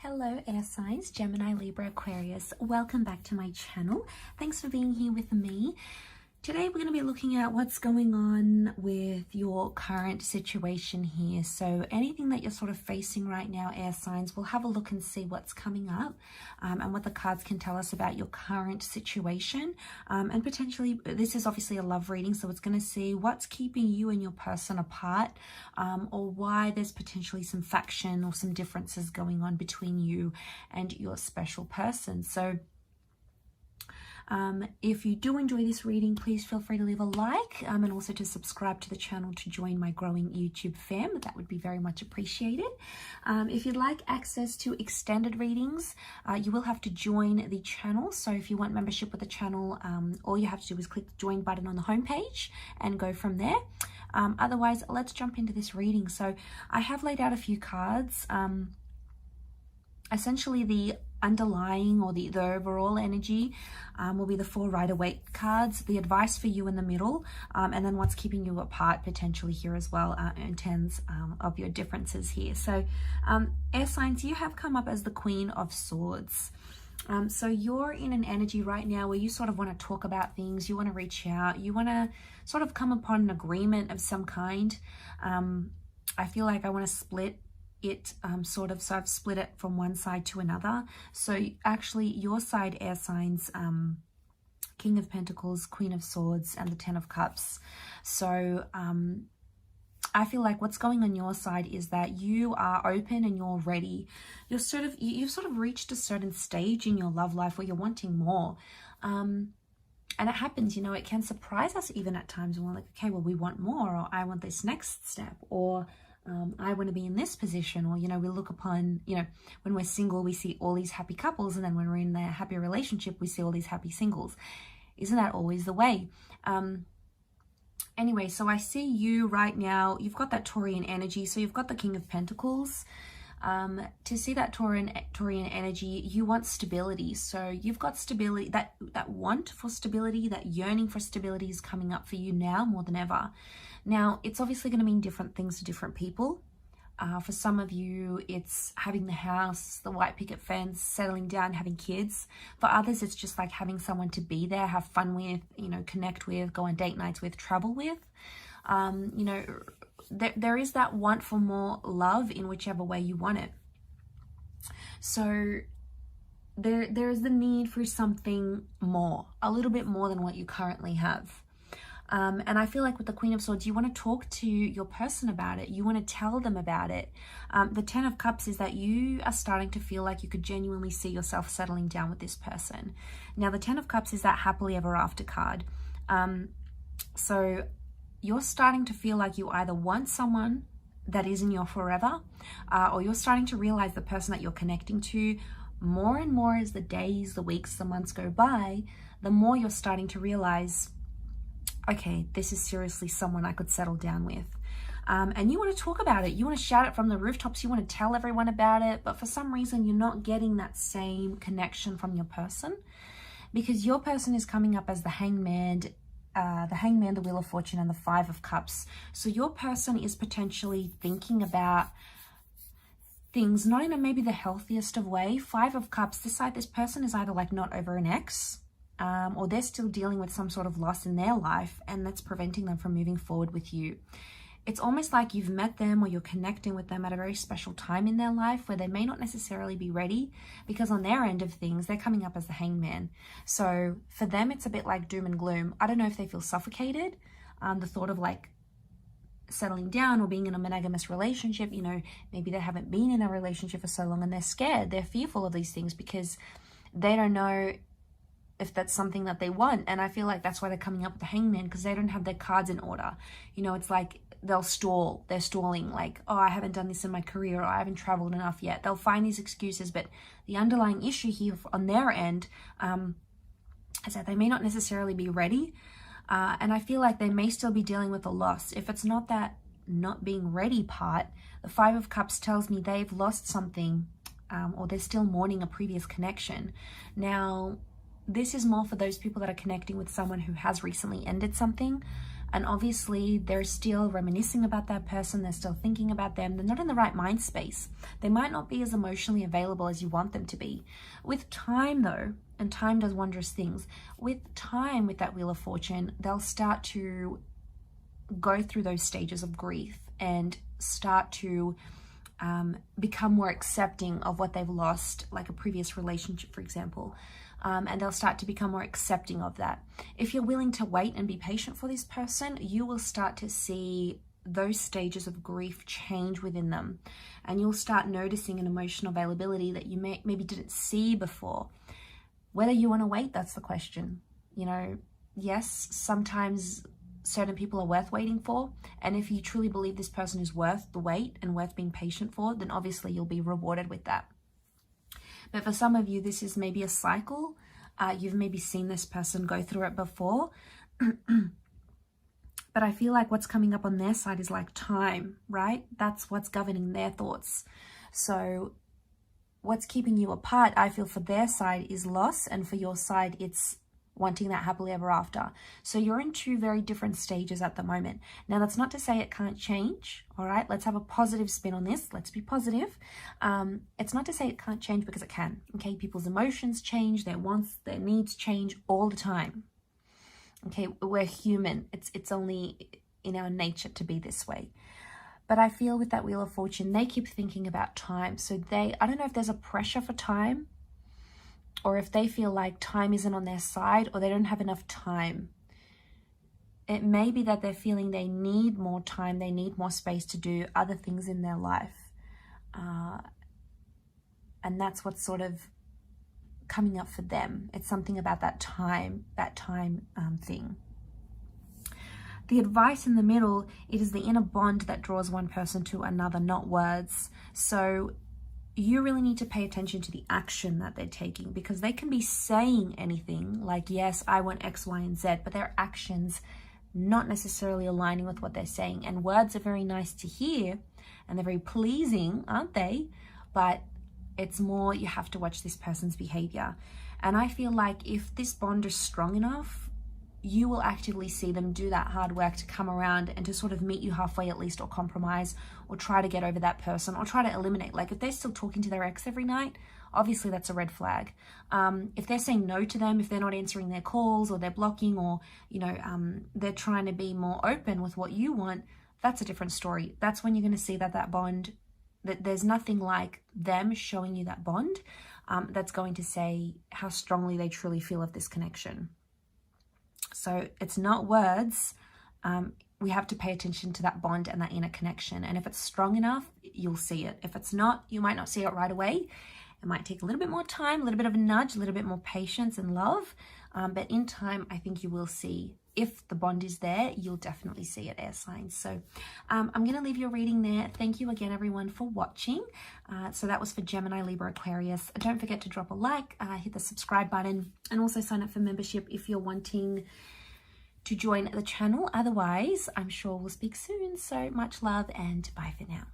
Hello air signs, Gemini, Libra, Aquarius. Welcome back to my channel. Thanks for being here with me. Today we're going to be looking at what's going on with your current situation here. So anything that you're sort of facing right now, air signs, we'll have a look and see what's coming up and what the cards can tell us about your current situation. And potentially, this is obviously a love reading, so it's going to see what's keeping you and your person apart, or why there's potentially some faction or some differences going on between you and your special person. So if you do enjoy this reading, please feel free to leave a like and also to subscribe to the channel to join my growing YouTube fam. That would be very much appreciated. If you'd like access to extended readings, you will have to join the channel. So if you want membership with the channel, all you have to do is click the join button on the homepage and go from there. Otherwise, let's jump into this reading. So I have laid out a few cards. Essentially the underlying or the overall energy will be the 4 Rider-Waite cards, the advice for you in the middle, and then what's keeping you apart potentially here as well in terms of your differences here. So air signs, you have come up as the Queen of Swords. So you're in an energy right now where you sort of want to talk about things, you want to reach out, you want to sort of come upon an agreement of some kind. I feel like I want to split it so I've split it from one side to another. So actually your side, air signs, King of Pentacles, Queen of Swords, and the 10 of Cups. So I feel like what's going on your side is that you are open and you're ready. You've sort of reached a certain stage in your love life where you're wanting more. And it happens, you know, it can surprise us even at times when we're like, okay, well, we want more, or I want this next step, or I want to be in this position, or, you know, we look upon, you know, when we're single, we see all these happy couples, and then when we're in a happy relationship, we see all these happy singles. Isn't that always the way? Anyway, so I see you right now, you've got that Taurian energy, so you've got the King of Pentacles. To see that Taurian energy, you want stability. So you've got stability, that want for stability, that yearning for stability is coming up for you now more than ever. Now, it's obviously going to mean different things to different people. For some of you, it's having the house, the white picket fence, settling down, having kids. For others, it's just like having someone to be there, have fun with, you know, connect with, go on date nights with, travel with. You know, there is that want for more love in whichever way you want it. So there is the need for something more, a little bit more than what you currently have. And I feel like with the Queen of Swords, you want to talk to your person about it. You want to tell them about it. The 10 of Cups is that you are starting to feel like you could genuinely see yourself settling down with this person. Now, the 10 of Cups is that happily ever after card. So you're starting to feel like you either want someone that is in your forever, or you're starting to realize the person that you're connecting to more and more as the days, the weeks, the months go by, the more you're starting to realize, okay, this is seriously someone I could settle down with. And you want to talk about it. You want to shout it from the rooftops. You want to tell everyone about it. But for some reason, you're not getting that same connection from your person, because your person is coming up as the Hangman, the Wheel of Fortune, and the 5 of Cups. So your person is potentially thinking about things not in maybe the healthiest of way. 5 of Cups, this person is either like not over an ex, or they're still dealing with some sort of loss in their life, and that's preventing them from moving forward with you. It's almost like you've met them or you're connecting with them at a very special time in their life where they may not necessarily be ready, because on their end of things, they're coming up as the Hangman. So for them, it's a bit like doom and gloom. I don't know if they feel suffocated. The thought of like settling down or being in a monogamous relationship, you know, maybe they haven't been in a relationship for so long and they're scared. They're fearful of these things because they don't know if that's something that they want. And I feel like that's why they're coming up with the Hangman, because they don't have their cards in order. You know, it's like they'll stall. They're stalling, like, oh, I haven't done this in my career, or I haven't traveled enough yet. They'll find these excuses, but the underlying issue here on their end is that they may not necessarily be ready. And I feel like they may still be dealing with a loss. If it's not that not being ready part, the 5 of Cups tells me they've lost something, or they're still mourning a previous connection. Now, this is more for those people that are connecting with someone who has recently ended something. And obviously they're still reminiscing about that person, they're still thinking about them, they're not in the right mind space. They might not be as emotionally available as you want them to be. With time though, and time does wondrous things, with time, with that Wheel of Fortune, they'll start to go through those stages of grief and start to become more accepting of what they've lost, like a previous relationship, for example. And they'll start to become more accepting of that. If you're willing to wait and be patient for this person, you will start to see those stages of grief change within them. And you'll start noticing an emotional availability that you maybe didn't see before. Whether you want to wait, that's the question. You know, yes, sometimes certain people are worth waiting for. And if you truly believe this person is worth the wait and worth being patient for, then obviously you'll be rewarded with that. But for some of you, this is maybe a cycle. You've maybe seen this person go through it before. But I feel like what's coming up on their side is like time, right? That's what's governing their thoughts. So what's keeping you apart, I feel for their side, is loss. And for your side, it's wanting that happily ever after. So you're in two very different stages at the moment. Now, that's not to say it can't change, all right? Let's have a positive spin on this. Let's be positive. It's not to say it can't change, because it can, okay? People's emotions change, their wants, their needs change all the time, okay? We're human. It's only in our nature to be this way. But I feel with that Wheel of Fortune, they keep thinking about time. So I don't know if there's a pressure for time, or if they feel like time isn't on their side, or they don't have enough time. It may be that they're feeling they need more time, they need more space to do other things in their life. And that's what's sort of coming up for them. It's something about that time thing. The advice in the middle, it is the inner bond that draws one person to another, not words. So you really need to pay attention to the action that they're taking, because they can be saying anything like, yes, I want X, Y, and Z, but their actions not necessarily aligning with what they're saying. And words are very nice to hear and they're very pleasing, aren't they? But it's more, you have to watch this person's behavior. And I feel like if this bond is strong enough, you will actively see them do that hard work to come around and to sort of meet you halfway at least, or compromise, or try to get over that person, or try to eliminate. Like if they're still talking to their ex every night, obviously that's a red flag. If they're saying no to them, if they're not answering their calls, or they're blocking, or, you know, they're trying to be more open with what you want, that's a different story. That's when you're going to see that bond, that there's nothing like them showing you that bond that's going to say how strongly they truly feel of this connection. So it's not words. We have to pay attention to that bond and that inner connection. And if it's strong enough, you'll see it. If it's not, you might not see it right away. It might take a little bit more time, a little bit of a nudge, a little bit more patience and love. But in time, I think you will see. If the bond is there, you'll definitely see it, air signs. So I'm going to leave your reading there. Thank you again, everyone, for watching. So that was for Gemini, Libra, Aquarius. Don't forget to drop a like, hit the subscribe button, and also sign up for membership if you're wanting to join the channel. Otherwise, I'm sure we'll speak soon. So much love, and bye for now.